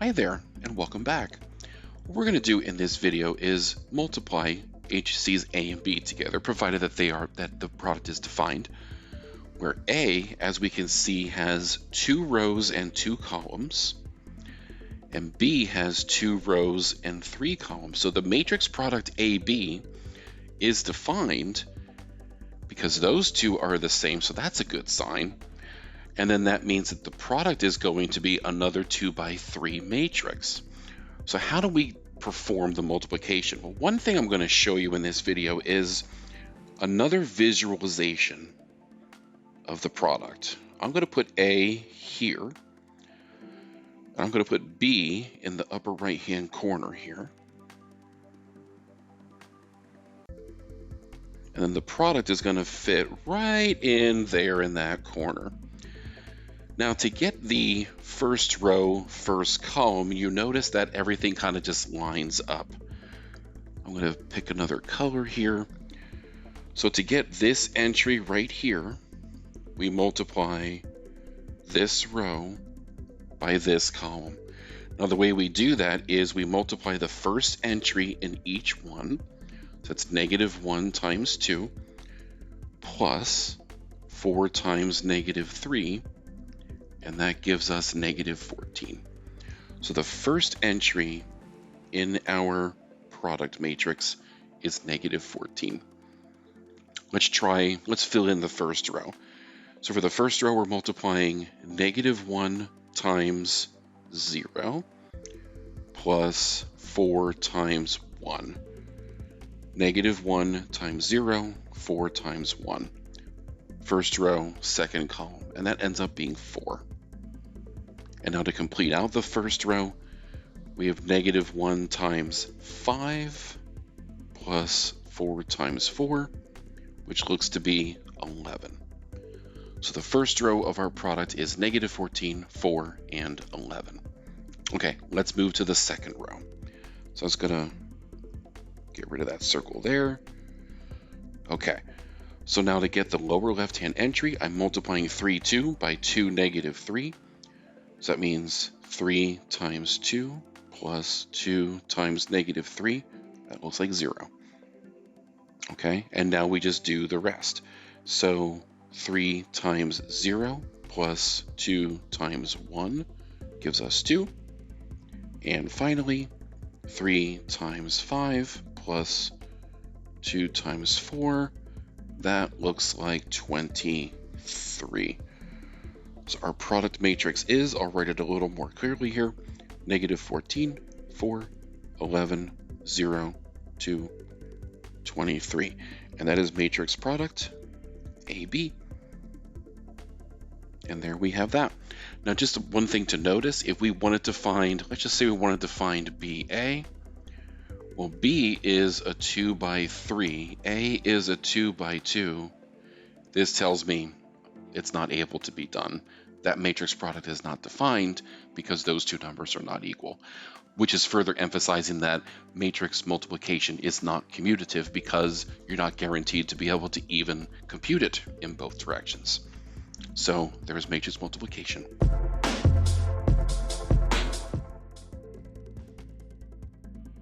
Hi there, and welcome back. What we're going to do in this video is multiply HC's A and B together, provided that the product is defined, where A, as we can see, has 2 rows and 2 columns, and B has 2 rows and 3 columns. So the matrix product AB is defined because those two are the same, so that's a good sign. And then that means that the product is going to be another 2 by 3 matrix. So how do we perform the multiplication? Well, one thing I'm going to show you in this video is another visualization of the product. I'm going to put A here, and I'm going to put B in the upper right hand corner here. And then the product is going to fit right in there in that corner. Now, to get the first row, first column, you notice that everything kind of just lines up. I'm going to pick another color here. So to get this entry right here, we multiply this row by this column. Now, the way we do that is we multiply the first entry in each one. So it's -1 times 2 plus 4 times -3. And that gives us -14. So the first entry in our product matrix is -14. Let's fill in the first row. So for the first row, we're multiplying -1 times 0 plus 4 times 1. -1 times 0, 4 times 1. First row, second column, and that ends up being 4. And now to complete out the first row, we have -1 times 5 plus 4 times 4, which looks to be 11. So the first row of our product is -14, 4, and 11. Okay, let's move to the second row. So I was gonna get rid of that circle there. Okay, so now to get the lower left-hand entry, I'm multiplying 2 by 2 -3. So that means 3 times 2 plus 2 times -3. That looks like 0. Okay, and now we just do the rest. So 3 times 0 plus 2 times 1 gives us 2. And finally, 3 times 5 plus 2 times 4, that looks like 23. So our product matrix is, I'll write it a little more clearly here, -14, 4, 11, 0, 2, 23. And that is matrix product AB. And there we have that. Now, just one thing to notice, if we wanted to find, let's just say we wanted to find BA, well, B is a 2 by 3, A is a 2 by 2. This tells me it's not able to be done. That matrix product is not defined because those two numbers are not equal, which is further emphasizing that matrix multiplication is not commutative because you're not guaranteed to be able to even compute it in both directions. So there's matrix multiplication.